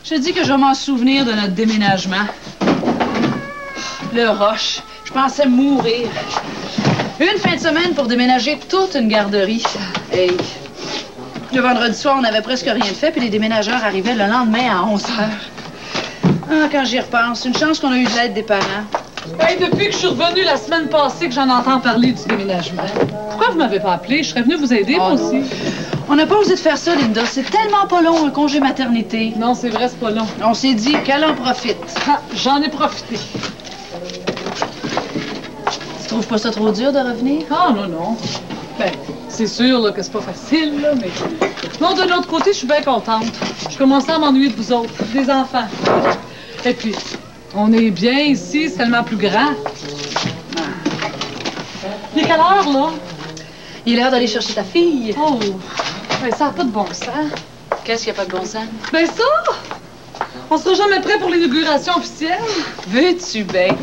Je dis que je vais m'en souvenir de notre déménagement. Le roche. Je pensais mourir. Une fin de semaine pour déménager toute une garderie. Hey. Le vendredi soir, on n'avait presque rien fait, puis les déménageurs arrivaient le lendemain à 11 h. Ah, quand j'y repense, une chance qu'on a eu de l'aide des parents. Hey, depuis que je suis revenue la semaine passée que j'en entends parler du déménagement. Pourquoi vous m'avez pas appelé? Je serais venue vous aider, moi aussi. On n'a pas osé de faire ça, Linda. C'est tellement pas long, un congé maternité. Non, c'est vrai, c'est pas long. On s'est dit qu'elle en profite. Ah, j'en ai profité. Tu trouves pas ça trop dur de revenir? Ah, non, non. Ben, c'est sûr là, que c'est pas facile, là, mais... Non, de l'autre côté, je suis bien contente. Je commençais à m'ennuyer de vous autres, des enfants. Et puis, on est bien ici, c'est tellement plus grand. Il est quelle heure, là? Il est l'heure d'aller chercher ta fille. Oh, ben, ça n'a pas de bon sens. Qu'est-ce qu'il n'y a pas de bon sens? Ben ça! On sera jamais prêt pour l'inauguration officielle. Veux-tu bien?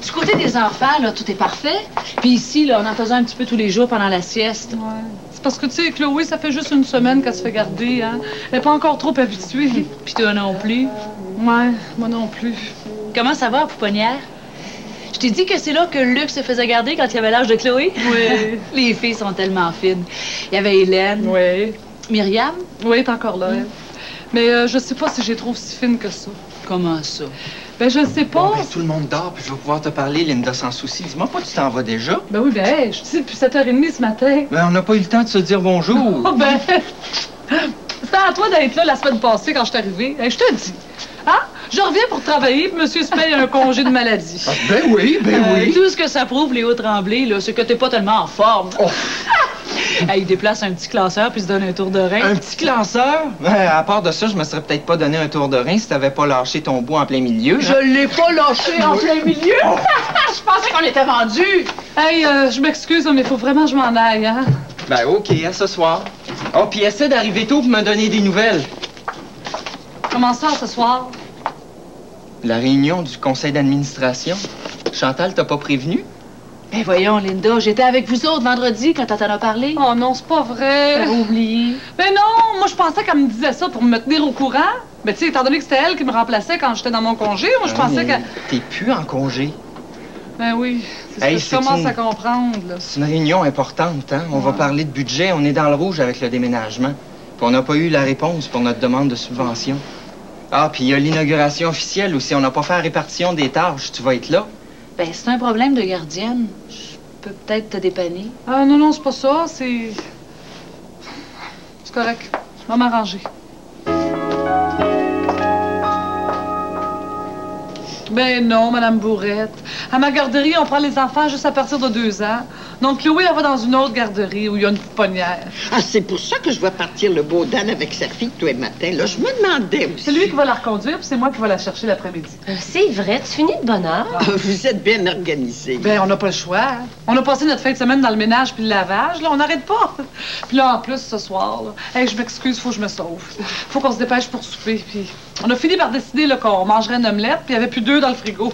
Du côté des enfants, là, tout est parfait. Puis ici, là, on en faisait un petit peu tous les jours pendant la sieste. Ouais. C'est parce que, tu sais, Chloé, ça fait juste une semaine qu'elle se fait garder, hein. Elle n'est pas encore trop habituée. Puis toi non plus. Ouais, moi non plus. Comment ça va, à Pouponnière? Je t'ai dit que c'est là que Luc se faisait garder quand il avait l'âge de Chloé? Oui. Les filles sont tellement fines. Il y avait Hélène. Oui. Myriam? Oui, t'es encore là, elle. Mais je sais pas si je les trouve si fines que ça. Comment ça? Ben, je sais pas. Bon, ben, tout le monde dort, puis je vais pouvoir te parler, Linda, sans souci. Dis-moi pas, tu t'en vas déjà? Ben oui, ben, hey, je suis depuis 7h30 ce matin. Ben, on n'a pas eu le temps de se dire bonjour. Oh, ben, c'était à toi d'être là la semaine passée quand je suis arrivée. Hey, je te dis. Hein? Je reviens pour travailler, puis monsieur se paye un congé de maladie. Ah, ben oui, oui. Tout ce que ça prouve, Léo Tremblay, là, c'est que t'es pas tellement en forme. Oh. Hey, il déplace un petit classeur puis se donne un tour de rein. Un petit classeur? Ouais, à part de ça, je me serais peut-être pas donné un tour de rein si t'avais pas lâché ton bout en plein milieu. Je l'ai pas lâché en plein milieu. Je pensais qu'on était vendus. Hey, je m'excuse, mais il faut vraiment que je m'en aille, hein? Ben, OK, à ce soir. Oh, puis essaie d'arriver tôt pour me donner des nouvelles. Comment ça, ce soir? La réunion du conseil d'administration. Chantal, t'as pas prévenu? Ben voyons, Linda, j'étais avec vous autres vendredi quand t'en as parlé. Oh non, c'est pas vrai. T'avais oublié. Ben non, moi je pensais qu'elle me disait ça pour me tenir au courant. Ben tu sais, étant donné que c'était elle qui me remplaçait quand j'étais dans mon congé, moi je pensais que... T'es plus en congé. Ben oui, c'est Hey, ce que je commence à comprendre, là. C'est une réunion importante, hein? On va parler de budget, on est dans le rouge avec le déménagement. Puis on n'a pas eu la réponse pour notre demande de subvention. Ah, puis il y a l'inauguration officielle aussi, on n'a pas fait la répartition des tâches. Tu vas être là? Ben, c'est un problème de gardienne. Je peux peut-être te dépanner. Ah non, non, c'est pas ça, c'est... C'est correct, je vais m'arranger. Ben non, Madame Bourrette. À ma garderie, on prend les enfants juste à partir de 2 ans. Donc, Chloé, elle va dans une autre garderie où il y a une pouponnière. Ah, c'est pour ça que je vois partir le beau Dan avec sa fille tous les matins. Là, je me demandais aussi. C'est lui qui va la reconduire, puis c'est moi qui vais la chercher l'après-midi. C'est vrai, tu finis de bonne heure. Ah, vous êtes bien organisé. Ben, on n'a pas le choix. Hein. On a passé notre fin de semaine dans le ménage puis le lavage, là, on n'arrête pas. Puis là, en plus, ce soir, là, hey, je m'excuse, faut que je me sauve. Faut qu'on se dépêche pour souper, puis... On a fini par décider là, qu'on mangerait une omelette, puis il y avait plus 2 dans le frigo.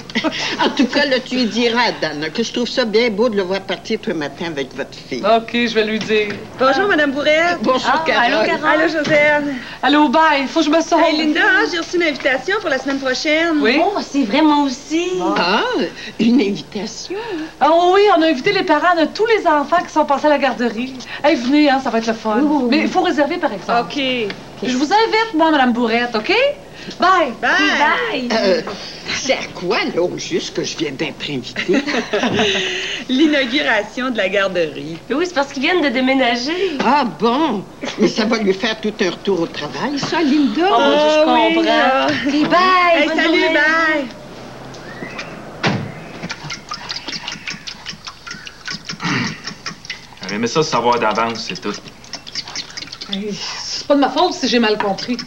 En tout cas, là, tu lui diras à Dan que je trouve ça bien beau de le voir partir tous les matins avec votre fille. OK, je vais lui dire. Bonjour, Madame Bourrette. Bonjour, Carole. Allô, Carole. Allô, Joseph. Allô, bye, faut que je me sauve. Hey, Linda, j'ai reçu une invitation pour la semaine prochaine. Oui? Oh, c'est vrai, moi aussi. Ah, une invitation. Oh oui, on a invité les parents de tous les enfants qui sont passés à la garderie. Hey, venez, hein, ça va être le fun. Oui. Mais il faut réserver, par exemple. OK. Je vous invite, moi, Madame Bourrette, OK? Bye. Bye. C'est à quoi, là, au juste que je viens d'être invitée? L'inauguration de la garderie. Oui, c'est parce qu'ils viennent de déménager. Ah, bon. Mais ça va lui faire tout un retour au travail, ça, Linda? Oh, mon Dieu, je oui, comprends. là. OK, bye. Hey, bonne salut, journée. bye. J'aurais aimé ça savoir d'avance, c'est tout. Hey, c'est pas de ma faute si j'ai mal compris.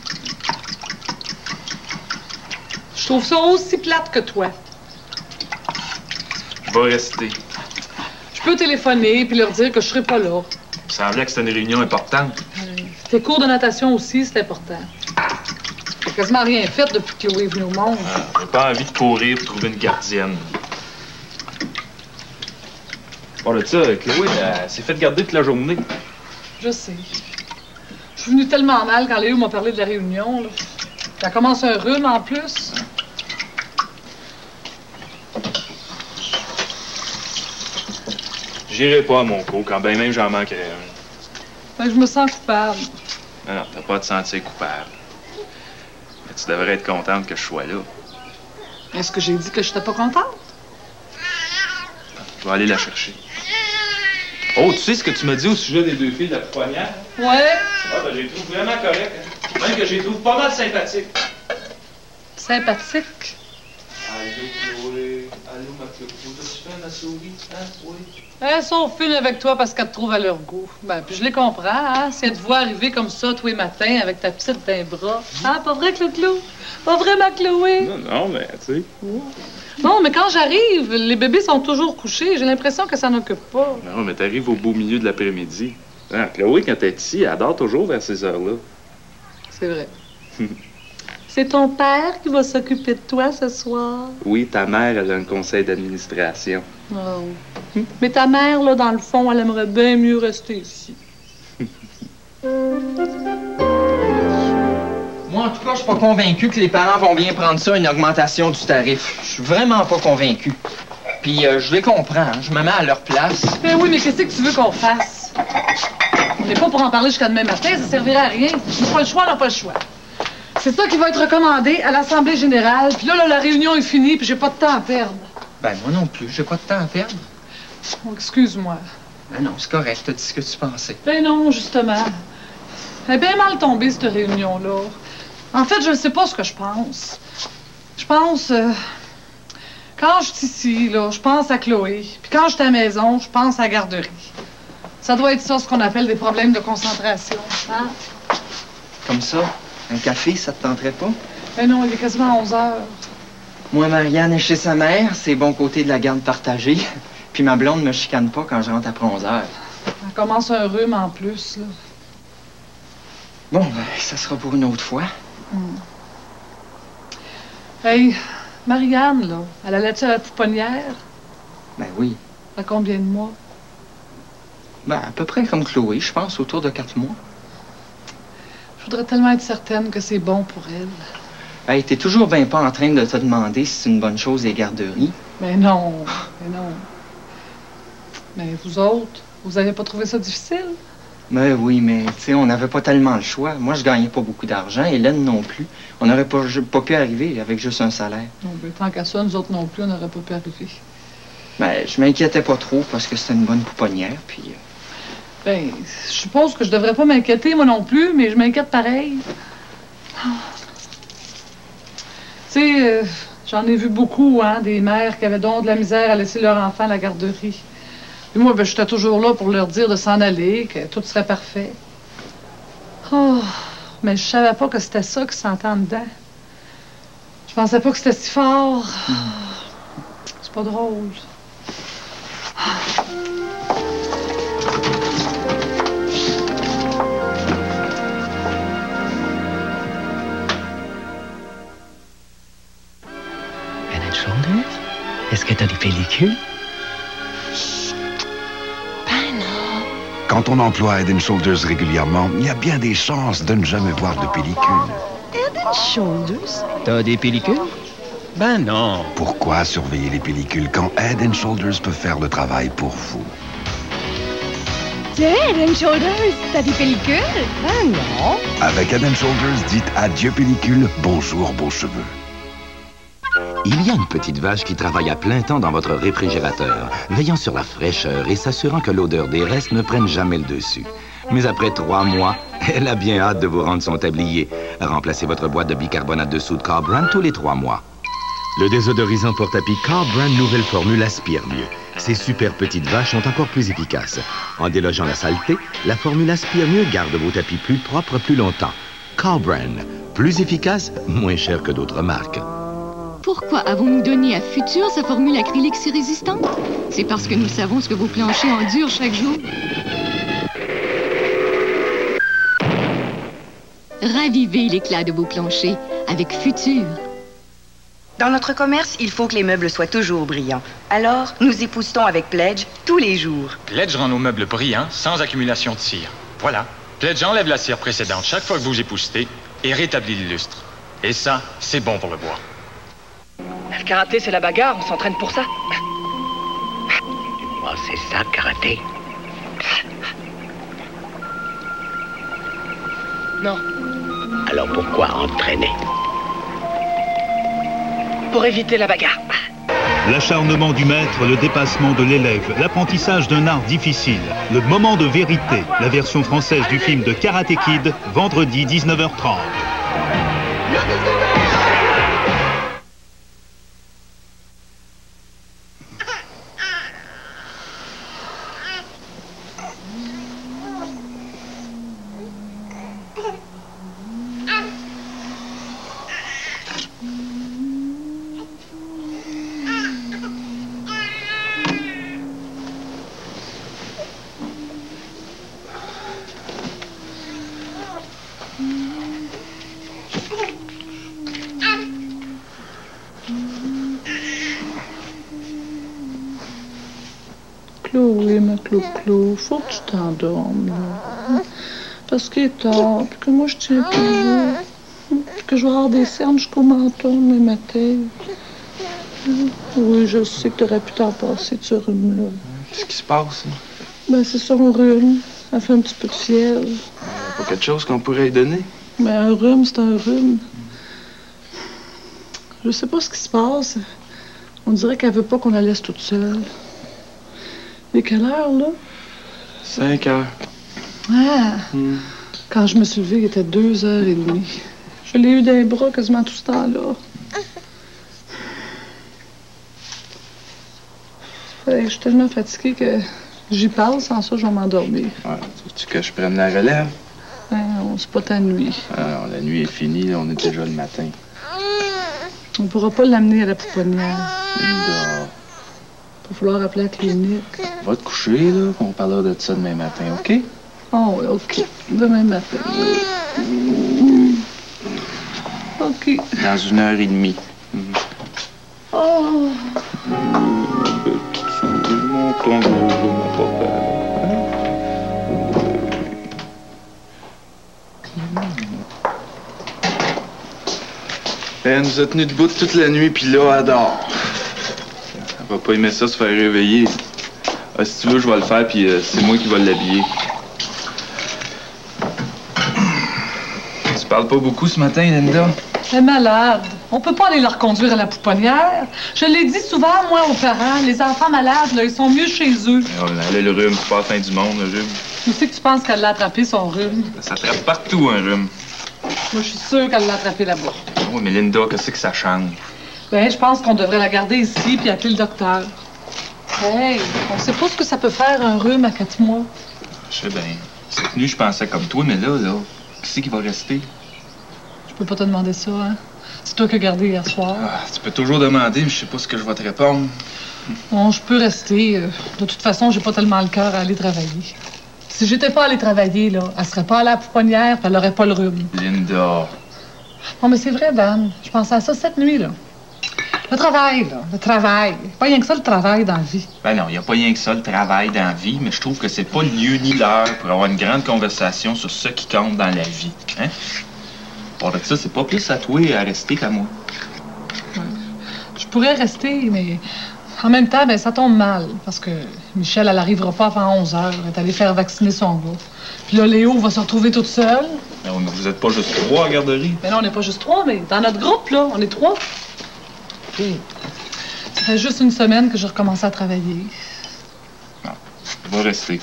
Je trouve ça aussi plate que toi. Je vais rester. Je peux téléphoner puis leur dire que je serai pas là. Il semblait que c'était une réunion importante. Tes cours de natation aussi, c'est important. J'ai quasiment rien fait depuis que Chloé est venue au monde. J'ai pas envie de courir pour trouver une gardienne. Bon, là, ça, Chloé, elle s'est fait garder toute la journée. Je sais. Je suis venue tellement mal quand Léo m'a parlé de la réunion, là. Ça commence un rhume en plus. J'irai pas à mon cours, quand bien même j'en manquerais un. Ben, je me sens coupable. Non, non, t'as pas à te sentir coupable. Mais tu devrais être contente que je sois là. Est-ce que j'ai dit que je n'étais pas contente? Je vais aller la chercher. Oh, tu sais ce que tu m'as dit au sujet des deux filles de la pouponnière? Ouais. Ah, ben, je les trouve vraiment correctes. Hein? Même que je les trouve pas mal sympathiques. Sympathique. Allô, Chloé. Allô, ma Chloé. T'as-tu fait ma souris? Hein? Oui. Elles sont fines avec toi parce qu'elles te trouvent à leur goût. Ben, puis je les comprends, hein? Si elles te voient arriver comme ça tous les matins avec ta petite d'un bras. Hein, pas vrai, Clo-Clo? Pas vrai, ma Chloé? Non, non, mais tu sais. Non, mais quand j'arrive, les bébés sont toujours couchés. J'ai l'impression que ça n'occupe pas. Non, mais t'arrives au beau milieu de l'après-midi. Hein, Chloé, quand elle est ici, elle adore toujours vers ces heures-là. C'est vrai. C'est ton père qui va s'occuper de toi ce soir? Oui, ta mère, elle a un conseil d'administration. Oh. Mais ta mère, là, dans le fond, elle aimerait bien mieux rester ici. Moi, en tout cas, je suis pas convaincu que les parents vont bien prendre ça, une augmentation du tarif. Je suis vraiment pas convaincu. Puis, je les comprends. Hein. Je me mets à leur place. Ben oui, mais qu'est-ce que tu veux qu'on fasse? On n'est pas pour en parler jusqu'à demain matin, ça servirait à rien. On n'a pas le choix, on n'a pas le choix. C'est ça qui va être recommandé à l'Assemblée générale. Puis là, la réunion est finie, puis j'ai pas de temps à perdre. Ben, moi non plus. J'ai pas de temps à perdre. Oh, excuse-moi. Ben non, c'est correct. T'as dit ce que tu pensais. Ben non, justement. Elle est bien mal tombée, cette réunion-là. En fait, je ne sais pas ce que je pense. Je pense... quand je suis ici, là, je pense à Chloé. Puis quand je suis à la maison, je pense à la garderie. Ça doit être ça, ce qu'on appelle des problèmes de concentration. Hein? Comme ça, un café, ça te tenterait pas? Ben non, il est quasiment 11 heures. Moi, Marianne est chez sa mère. C'est bon côté de la garde partagée. Puis ma blonde me chicane pas quand je rentre après 11 heures. Elle commence un rhume en plus, là. Bon, ben, ça sera pour une autre fois. Hey, Marianne, là, elle allait-tu à la pouponnière? Ben oui. À combien de mois? Ben, à peu près comme Chloé, je pense, autour de 4 mois. Je voudrais tellement être certaine que c'est bon pour elle. Hey, t'es toujours bien pas en train de te demander si c'est une bonne chose les garderies. Mais non, mais non. Mais vous autres, vous avez pas trouvé ça difficile? Ben oui, mais tu sais, on n'avait pas tellement le choix. Moi, je gagnais pas beaucoup d'argent, Hélène non plus. On n'aurait pas pu arriver avec juste un salaire. Non, ben, tant qu'à ça, nous autres non plus, on n'aurait pas pu arriver. Ben, je m'inquiétais pas trop parce que c'était une bonne pouponnière, puis... Ben, je suppose que je devrais pas m'inquiéter, moi non plus, mais je m'inquiète pareil. Tu sais, j'en ai vu beaucoup, hein, des mères qui avaient donc de la misère à laisser leur enfant à la garderie. Puis moi, ben, j'étais toujours là pour leur dire de s'en aller, que tout serait parfait. Oh, mais je savais pas que c'était ça qui s'entend dedans. Je pensais pas que c'était si fort. C'est pas drôle. Head & Shoulders? Est-ce que t'as des pellicules? Quand on emploie Head & Shoulders régulièrement, il y a bien des chances de ne jamais voir de pellicule. Head & Shoulders? T'as des pellicules? Ben non. Pourquoi surveiller les pellicules quand Head & Shoulders peut faire le travail pour vous? Tiens, Head & Shoulders, t'as des pellicules? Ben non. Avec Head & Shoulders, dites adieu pellicule, bonjour beaux cheveux. Il y a une petite vache qui travaille à plein temps dans votre réfrigérateur, veillant sur la fraîcheur et s'assurant que l'odeur des restes ne prenne jamais le dessus. Mais après 3 mois, elle a bien hâte de vous rendre son tablier. Remplacez votre boîte de bicarbonate de soude Carl Brand tous les 3 mois. Le désodorisant porte-tapis Carl Brand nouvelle formule aspire mieux. Ces super petites vaches sont encore plus efficaces. En délogeant la saleté, la formule aspire mieux garde vos tapis plus propres plus longtemps. Carl Brand, plus efficace, moins cher que d'autres marques. Pourquoi avons-nous donné à Futur sa formule acrylique si résistante? C'est parce que nous savons ce que vos planchers endurent chaque jour. Ravivez l'éclat de vos planchers avec Futur. Dans notre commerce, il faut que les meubles soient toujours brillants. Alors, nous époustons avec Pledge tous les jours. Pledge rend nos meubles brillants sans accumulation de cire. Voilà. Pledge enlève la cire précédente chaque fois que vous époustez et rétablit le lustre. Et ça, c'est bon pour le bois. Le karaté, c'est la bagarre. On s'entraîne pour ça. Oh, c'est ça, karaté? Non. Alors pourquoi entraîner? Pour éviter la bagarre. L'acharnement du maître, le dépassement de l'élève, l'apprentissage d'un art difficile, le moment de vérité, la version française du film de Karate Kid, vendredi 19h30. Chloé, ma Clo-Clo, faut que tu t'endormes, là. Parce qu'il est tard, puis que moi, je tiens plus. Puis que je vais avoir des cernes jusqu'au menton demain matin. Oui, je sais que t'aurais pu t'en passer de ce rhume-là. Qu'est-ce qui se passe? Ben, c'est son rhume. Elle fait un petit peu de fièvre. Pas quelque chose qu'on pourrait lui donner? Mais un rhume, c'est un rhume. Je sais pas ce qui se passe. On dirait qu'elle veut pas qu'on la laisse toute seule. Il est quelle heure, là? 5 heures. Ah! Quand je me suis levée, il était 2h30. Je l'ai eu dans les bras quasiment tout ce temps-là. Je suis tellement fatiguée que j'y parle, sans ça, je vais m'endormir. Ouais, tu veux que je prenne la relève? Ouais, c'est pas ta nuit. Alors, la nuit est finie, là, on est déjà le matin. On pourra pas l'amener à la pouponnière. Linda. Il va falloir appeler la clinique. Va te coucher, là, on parlera de ça demain matin, OK? Oh, oui, OK. Demain matin. OK. Dans 1h30. Oh! Mon kangourou, mon papa. Elle nous a tenus debout toute la nuit, puis là, elle dort. Elle va pas aimer ça, se faire réveiller. Ah, si tu veux, je vais le faire, puis c'est moi qui vais l'habiller. Tu parles pas beaucoup ce matin, Linda? Elle est malade. On peut pas aller la reconduire à la pouponnière. Je l'ai dit souvent, moi, aux parents. Les enfants malades, là, ils sont mieux chez eux. Elle a le rhume, c'est pas la fin du monde, le rhume. Tu sais que tu penses qu'elle l'a attrapé, son rhume? Ça attrape partout, un rhume. Moi, je suis sûre qu'elle l'a attrapé là-bas. Oui, mais Linda, qu'est-ce que ça change? Ben, je pense qu'on devrait la garder ici puis appeler le docteur. Hey, on sait pas ce que ça peut faire, un rhume à 4 mois. Je sais bien. Cette nuit, je pensais comme toi, mais là, qui c'est qui va rester? Je peux pas te demander ça, hein? C'est toi qui as gardé hier soir. Ah, tu peux toujours demander, mais je sais pas ce que je vais te répondre. Bon, je peux rester. De toute façon, j'ai pas tellement le cœur à aller travailler. Si j'étais pas allée travailler, là, elle serait pas allée à la pouponnière puis elle aurait pas le rhume. Linda. Non, mais c'est vrai, Dan. Je pensais à ça cette nuit, là. Le travail, là. Le travail. Pas rien que ça, le travail dans la vie. Ben non, il n'y a pas rien que ça, le travail dans la vie, mais je trouve que c'est pas le lieu ni l'heure pour avoir une grande conversation sur ce qui compte dans la vie. Hein? Pour de ça, c'est pas plus à toi à rester qu'à moi. Ouais. Je pourrais rester, mais en même temps, ben, ça tombe mal. Parce que Michel, elle arrivera pas avant 11 heures. Elle est allée faire vacciner son gars. Puis là, Léo va se retrouver toute seule. Non, mais vous êtes pas juste 3 à la garderie? Ben non, on n'est pas juste 3, mais dans notre groupe, là, on est 3. Ça fait juste une semaine que j'ai recommencé à travailler. Non, tu vas rester.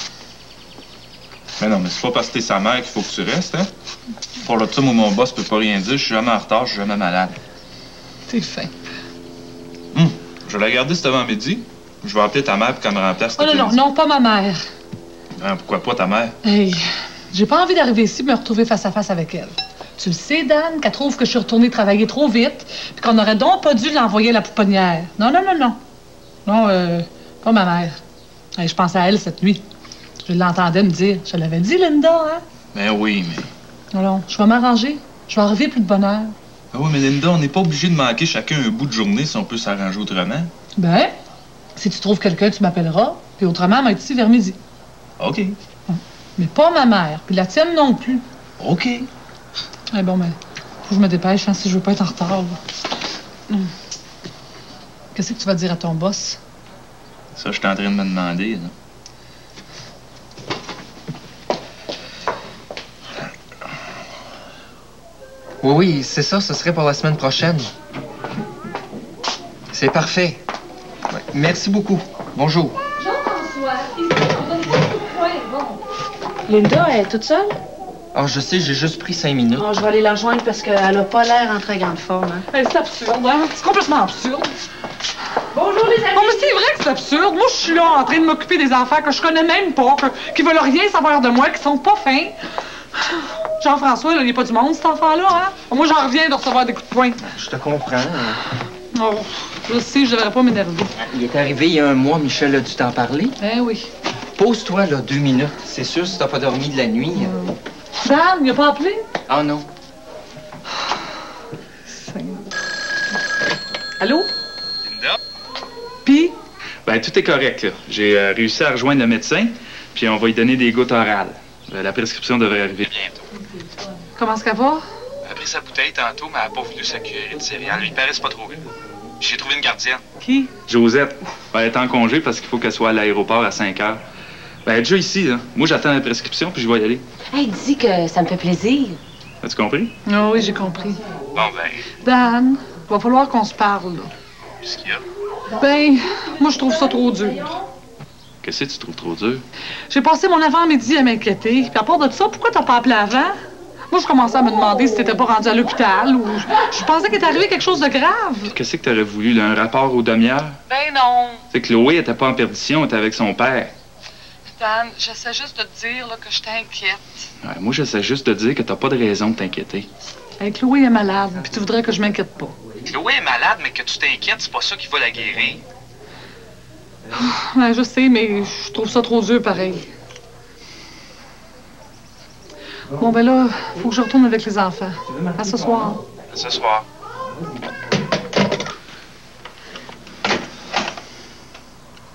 Mais non, mais c'est pas parce que t'es sa mère qu'il faut que tu restes, hein? Pour le temps où mon boss peut pas rien dire, je suis jamais en retard, je suis jamais malade. T'es fin. Je vais la garder cet avant-midi. Je vais appeler ta mère pour qu'elle me remplace. Oh non, non, pas ma mère. Hein, pourquoi pas ta mère? Hey, j'ai pas envie d'arriver ici et me retrouver face à face avec elle. Tu le sais, Dan, qu'elle trouve que je suis retournée travailler trop vite puis qu'on aurait donc pas dû l'envoyer à la pouponnière. Non, non, non, non. Non, pas ma mère. Hey, je pensais à elle cette nuit. Je l'entendais me dire. Je l'avais dit, Linda, hein? Ben oui, mais... Alors, je vais m'arranger. Je vais arriver plus de bonheur. Ah oui, mais Linda, on n'est pas obligé de manquer chacun un bout de journée si on peut s'arranger autrement. Ben, si tu trouves quelqu'un, tu m'appelleras. Puis autrement, elle va être ici vers midi. OK. Mais pas ma mère. Puis la tienne non plus. OK. Eh bon, ben, Faut que je me dépêche, hein, si je veux pas être en retard. Qu'est-ce que tu vas dire à ton boss? Ça, je suis en train de me demander, là. Oui, c'est ça, ce serait pour la semaine prochaine. C'est parfait. Ouais, merci beaucoup. Bonjour. Jean-François, ici, on donne pas de point, bon. Linda, elle est toute seule? Ah, je sais, j'ai juste pris 5 minutes. Oh, je vais aller la rejoindre parce qu'elle a pas l'air en très grande forme. Hein. Hey, c'est absurde, hein? C'est complètement absurde. Bonjour, les amis! Oh, mais c'est vrai que c'est absurde. Moi, je suis là en train de m'occuper des enfants que je connais même pas, qui veulent rien savoir de moi, qui sont pas fins. Jean-François, il n'y a pas du monde, cet enfant-là, hein? Moi, j'en reviens de recevoir des coups de poing. Je te comprends. Oh, je sais, je devrais pas m'énerver. Il est arrivé il y a un mois, Michel a dû t'en parler. Eh oui. Pose-toi, là, 2 minutes. C'est sûr, si t'as pas dormi de la nuit. Dan, il a pas appelé? Ah non. Allô? Linda? Puis? Ben, tout est correct, là. J'ai réussi à rejoindre le médecin, puis on va lui donner des gouttes orales. La prescription devrait arriver bientôt. Comment est-ce qu'elle va? Elle a pris sa bouteille tantôt, mais elle n'a pas voulu sa cuillerée de céréales. Lui paraissent pas trop grave. J'ai trouvé une gardienne. Qui? Josette. Elle est en congé parce qu'il faut qu'elle soit à l'aéroport à 5 heures. Ben, elle est déjà ici, là. Moi, j'attends la prescription, puis je vais y aller. Hey, dis que ça me fait plaisir. As-tu compris? Oh, oui, j'ai compris. Bon, ben, Dan, il va falloir qu'on se parle, là. qu'est-ce qu'il y a? Ben, moi, je trouve ça trop dur. Qu'est-ce que tu trouves trop dur? J'ai passé mon avant-midi à m'inquiéter. Puis à part de ça, pourquoi t'as pas appelé avant? Moi, je commençais à me demander si t'étais pas rendu à l'hôpital ou... Je pensais qu'il était arrivé quelque chose de grave. Qu'est-ce que t'aurais voulu, là? Un rapport aux demi-heures? Ben non. C'est que Chloé était pas en perdition, elle était avec son père. Dan, j'essaie juste de te dire là, que je t'inquiète. Ouais, moi, j'essaie juste de dire que t'as pas de raison de t'inquiéter. Hey, Chloé est malade, puis tu voudrais que je m'inquiète pas. Chloé est malade, mais que tu t'inquiètes, c'est pas ça qui va la guérir. Ouais, je sais, mais je trouve ça trop dur pareil. Bon, ben là, faut que je retourne avec les enfants. À ce soir. À ce soir.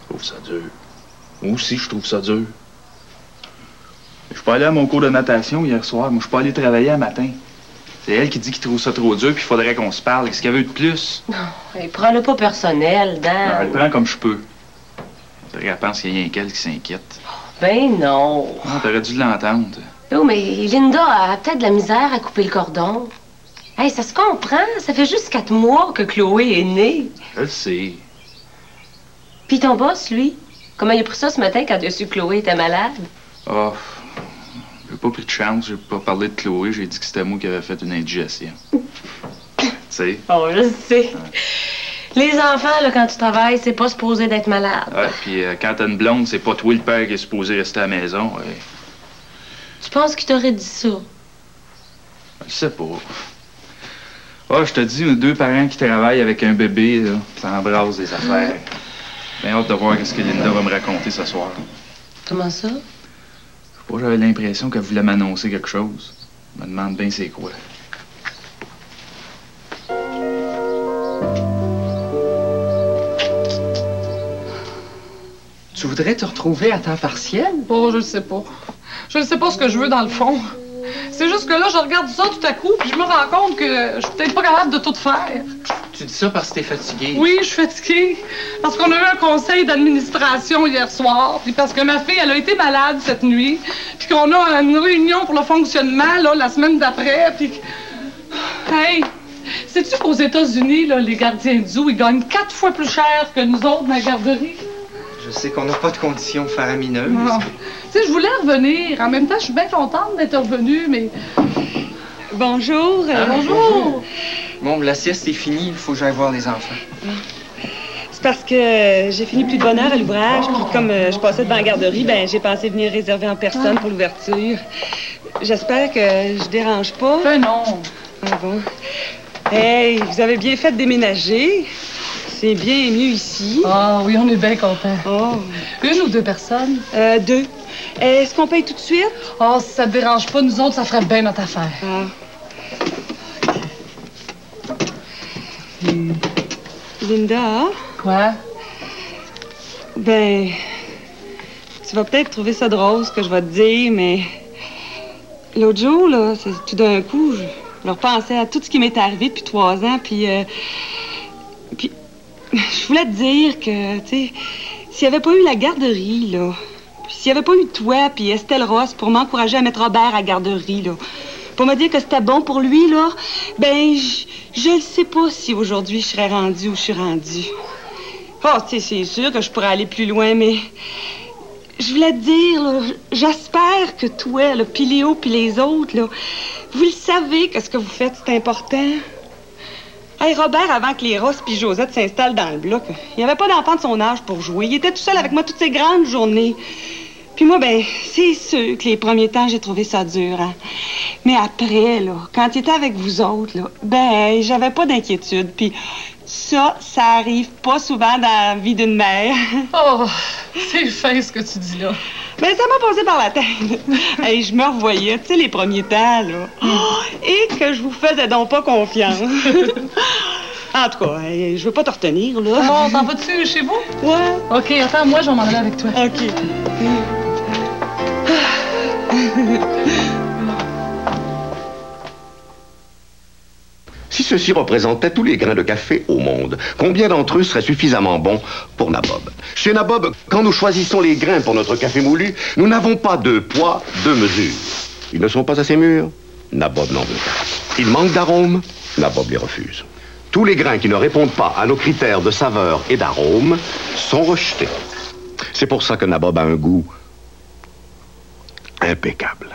Je trouve ça dur. Moi aussi, je trouve ça dur. Je suis pas allé à mon cours de natation hier soir. Moi, je suis pas allé travailler un matin. C'est elle qui dit qu'il trouve ça trop dur, puis il faudrait qu'on se parle. Qu'est-ce qu'elle veut de plus? Non, hey, prends-le pas personnel, Dan. Non, elle le prend comme je peux. Elle pense qu'il y a rien qu'elle qui s'inquiète. Ben non. Non, t'aurais dû l'entendre. Oh, mais Linda a peut-être de la misère à couper le cordon. Hey, ça se comprend. Ça fait juste 4 mois que Chloé est née. Je le sais. Puis ton boss, lui, comment il a pris ça ce matin quand il a su que Chloé était malade? Oh, j'ai pas pris de chance. J'ai pas parlé de Chloé. J'ai dit que c'était moi qui avais fait une indigestion. Tu sais? Oh, je sais. Les enfants, là, quand tu travailles, c'est pas supposé d'être malade. Ouais, puis quand t'as une blonde, c'est pas toi le père qui est supposé rester à la maison. Ouais. Tu penses qu'il t'aurait dit ça? Je sais pas. Oh, je te dis, 2 parents qui travaillent avec un bébé, là, ça embrasse des affaires. J'ai bien hâte de voir ce que Linda va me raconter ce soir. Comment ça? Je sais pas, j'avais l'impression qu'elle voulait m'annoncer quelque chose. Je me demande bien c'est quoi. Tu voudrais te retrouver à temps partiel? Oh, je le sais pas. Je ne sais pas ce que je veux dans le fond. C'est juste que là, je regarde ça tout à coup, puis je me rends compte que je suis peut-être pas capable de tout faire. Tu dis ça parce que t'es fatiguée? Oui, je suis fatiguée. Parce qu'on a eu un conseil d'administration hier soir, puis parce que ma fille, elle a été malade cette nuit, puis qu'on a une réunion pour le fonctionnement, là, la semaine d'après, puis... Hey! Sais-tu qu'aux États-Unis, là, les gardiens de zoo, ils gagnent 4 fois plus cher que nous autres dans la garderie? Je sais qu'on n'a pas de conditions faramineuses. Non. Tu sais, je voulais revenir. En même temps, je suis bien contente d'être revenue, mais... Bonjour. Bonjour. Bon, la sieste est finie. Il faut que j'aille voir les enfants. C'est parce que j'ai fini plus de bonne heure à l'ouvrage, puis comme je passais devant la garderie, ben j'ai pensé venir réserver en personne pour l'ouverture. J'espère que je dérange pas. Ben non. Ah bon. Hey, vous avez bien fait de déménager. C'est bien mieux ici. Ah oui, on est bien contents. Oh. 1 ou 2 personnes? 2. Est-ce qu'on paye tout de suite? Oh, si ça te dérange pas, nous autres, ça ferait bien notre affaire. Ah. Linda? Quoi? Ben, tu vas peut-être trouver ça drôle, ce que je vais te dire, mais l'autre jour, là, tout d'un coup, Je repensais à tout ce qui m'était arrivé depuis 3 ans, puis je voulais te dire que, tu sais, s'il n'y avait pas eu la garderie, là, s'il n'y avait pas eu toi puis Estelle Ross pour m'encourager à mettre Robert à la garderie, là, pour me dire que c'était bon pour lui, là, ben, je ne sais pas si aujourd'hui je serais rendue où je suis rendue. Oh, tu sais, c'est sûr que je pourrais aller plus loin, mais je voulais te dire, là, j'espère que toi, là, puis Léo, puis les autres, là, vous le savez que ce que vous faites, c'est important. Hey, Robert, avant que les Ross puis Josette s'installent dans le bloc, il n'y avait pas d'enfant de son âge pour jouer. Il était tout seul avec moi toutes ces grandes journées. Puis moi, ben, c'est sûr que les premiers temps, j'ai trouvé ça dur, hein. Mais après, là, quand il était avec vous autres, là, ben, j'avais pas d'inquiétude. Puis ça arrive pas souvent dans la vie d'une mère. Oh, c'est fin ce que tu dis là. Ben, ça m'a passé par la tête. Hey, je me revoyais, tu sais, les premiers temps, là. Oh, et que je vous faisais donc pas confiance. En tout cas, hey, je veux pas te retenir, là. Bon, t'en vas-tu chez vous? Ouais. OK, attends, moi, je vais m'en aller avec toi. OK. Si ceci représentait tous les grains de café au monde, combien d'entre eux seraient suffisamment bons pour Nabob? Chez Nabob, quand nous choisissons les grains pour notre café moulu, nous n'avons pas 2 poids, 2 mesures. Ils ne sont pas assez mûrs, Nabob n'en veut pas. Ils manquent d'arômes, Nabob les refuse. Tous les grains qui ne répondent pas à nos critères de saveur et d'arôme sont rejetés. C'est pour ça que Nabob a un goût impeccable.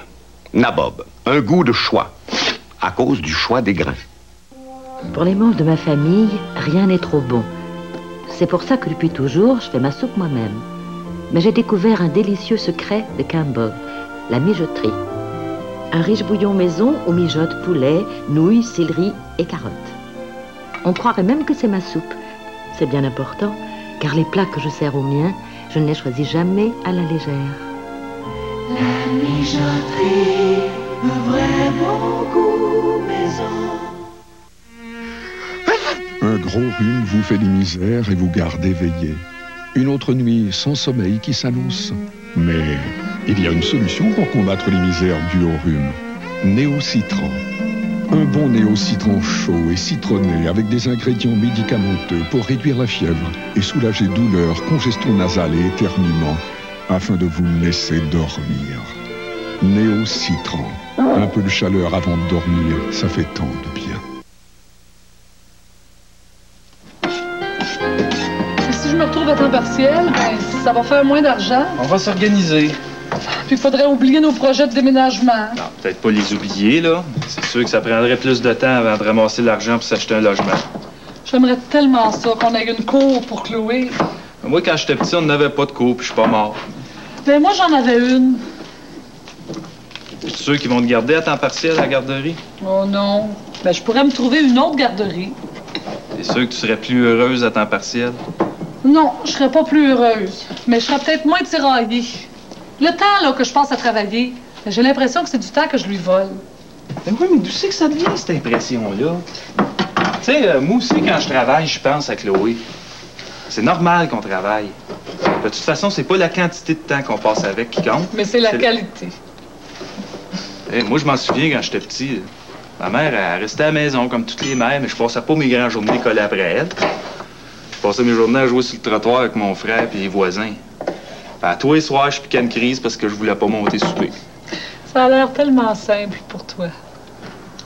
Nabob, un goût de choix, à cause du choix des grains. Pour les membres de ma famille, rien n'est trop bon. C'est pour ça que depuis toujours, je fais ma soupe moi-même. Mais j'ai découvert un délicieux secret de Campbell, la mijoterie. Un riche bouillon maison où mijotent poulet, nouilles, céleri et carottes. On croirait même que c'est ma soupe. C'est bien important, car les plats que je sers aux miens, je ne les choisis jamais à la légère. La mijoterie, un vrai bon goût maison. Un gros rhume vous fait des misères et vous garde éveillé. Une autre nuit sans sommeil qui s'annonce. Mais il y a une solution pour combattre les misères dues au rhume. Néocitran. Un bon néocitran chaud et citronné avec des ingrédients médicamenteux pour réduire la fièvre et soulager douleurs, congestion nasale et éternuement afin de vous laisser dormir. Néocitran. Un peu de chaleur avant de dormir, ça fait tant de bien. Si je me retrouve à temps partiel, ben, ça va faire moins d'argent. On va s'organiser. Puis il faudrait oublier nos projets de déménagement. Non, peut-être pas les oublier, là. C'est sûr que ça prendrait plus de temps avant de ramasser l'argent pour s'acheter un logement. J'aimerais tellement ça, qu'on ait une cour pour Chloé. Moi, quand j'étais petit, on n'avait pas de cour, puis je suis pas mort. Ben moi, j'en avais une. Es-tu sûr qu'ils vont te garder à temps partiel à la garderie? Oh non. Ben je pourrais me trouver une autre garderie. T'es sûr que tu serais plus heureuse à temps partiel? Non, je serais pas plus heureuse. Mais je serais peut-être moins tiraillée. Le temps là, que je passe à travailler, j'ai l'impression que c'est du temps que je lui vole. Ben oui, mais d'où c'est que ça devient, cette impression-là? Tu sais, moi aussi, quand je travaille, je pense à Chloé. C'est normal qu'on travaille. De toute façon, c'est pas la quantité de temps qu'on passe avec qui compte. Mais c'est la qualité. Hey, moi, je m'en souviens quand j'étais petit. Ma mère, elle restait à la maison comme toutes les mères, mais je passais pas mes grandes journées collées après elle. Je passais mes journées à jouer sur le trottoir avec mon frère et les voisins. À tous les soirs, je piquais une crise parce que je voulais pas monter souper. Ça a l'air tellement simple pour toi.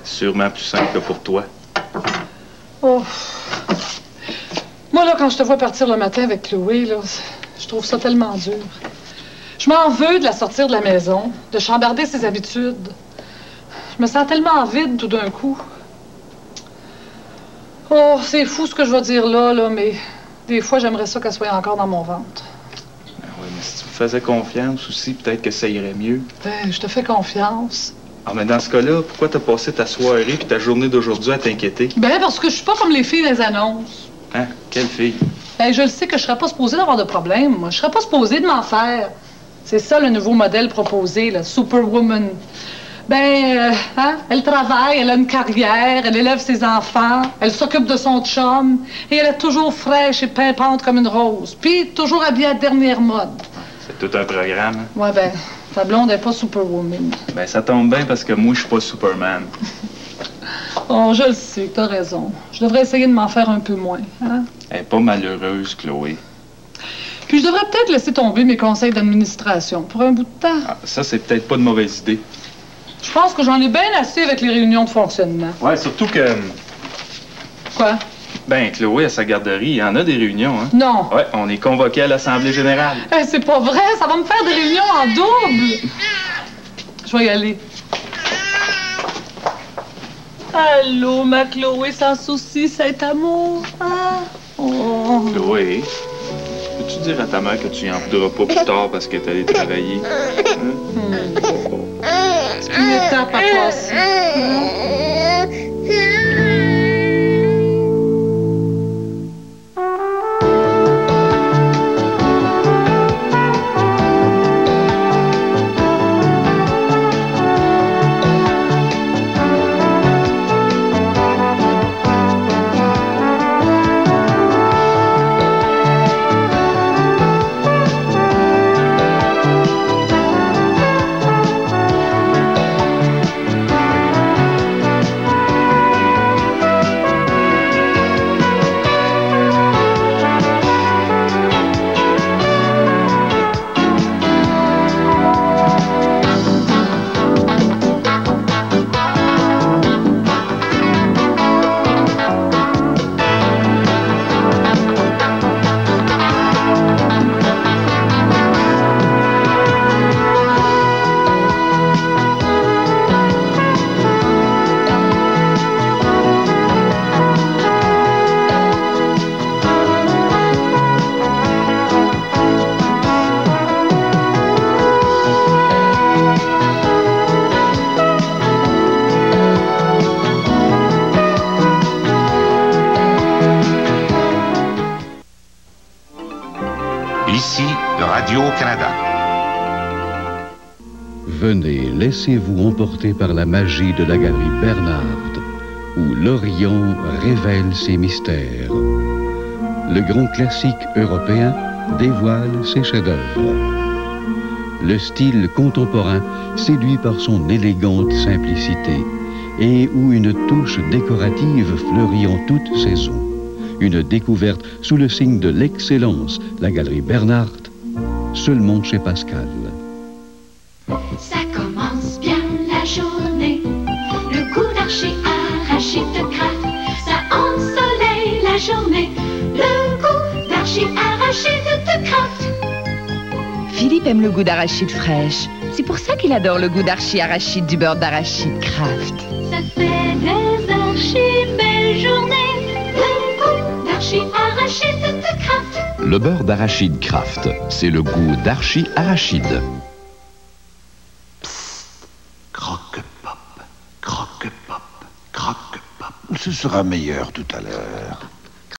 Sûrement plus simple que pour toi. Oh. Moi, là, quand je te vois partir le matin avec Chloé, là, je trouve ça tellement dur. Je m'en veux de la sortir de la maison, de chambarder ses habitudes. Je me sens tellement vide tout d'un coup. Oh, c'est fou ce que je vais dire là, mais des fois, j'aimerais ça qu'elle soit encore dans mon ventre. Oui, mais si tu me faisais confiance aussi, peut-être que ça irait mieux. Ben, je te fais confiance. Ah, mais dans ce cas-là, pourquoi t'as passé ta soirée puis ta journée d'aujourd'hui à t'inquiéter? Ben, parce que je suis pas comme les filles des annonces. Hein? Quelle fille? Ben, je le sais que je serais pas supposée d'avoir de problème, moi. Je serais pas supposée de m'en faire. C'est ça, le nouveau modèle proposé, la Superwoman. Ben, elle travaille, elle a une carrière, elle élève ses enfants, elle s'occupe de son chum, et elle est toujours fraîche et pimpante comme une rose, puis toujours habillée à la dernière mode. C'est tout un programme, hein? Ouais, ben, ta blonde n'est pas Superwoman. Ben, ça tombe bien parce que moi, je suis pas Superman. Oh, je le sais, t'as raison. Je devrais essayer de m'en faire un peu moins, hein? Elle est pas malheureuse, Chloé. Puis je devrais peut-être laisser tomber mes conseils d'administration pour un bout de temps. Ah, ça, c'est peut-être pas une mauvaise idée. Je pense que j'en ai bien assez avec les réunions de fonctionnement. Ouais, surtout que... Quoi? Ben, Chloé, à sa garderie, il y en a des réunions, hein? Non. Ouais, on est convoqué à l'Assemblée générale. C'est pas vrai, ça va me faire des réunions en double. Je vais y aller. Allô, ma Chloé, sans souci, cet amour. Hein? Oh. Chloé, peux-tu dire à ta mère que tu y en voudras pas plus tard parce que t'es allée travailler? C'est une étape à passer. Ici, Radio-Canada. Venez, laissez-vous emporter par la magie de la galerie Bernard, où l'Orient révèle ses mystères. Le grand classique européen dévoile ses chefs-d'œuvre. Le style contemporain séduit par son élégante simplicité et où une touche décorative fleurit en toute saison. Une découverte sous le signe de l'excellence, la galerie Bernard, seulement chez Pascal. Ça commence bien la journée, le goût d'archi arachide de craft, ça ensoleille la journée, le goût d'archi arachide de craft. Philippe aime le goût d'arachide fraîche. C'est pour ça qu'il adore le goût d'archi arachide du beurre d'arachide Kraft. Ça fait des archi belles journées, le goût d'archi arachide de craft. Le beurre d'arachide Kraft, c'est le goût d'archi arachide. Croque-pop, croque-pop, croque-pop. Ce sera meilleur tout à l'heure.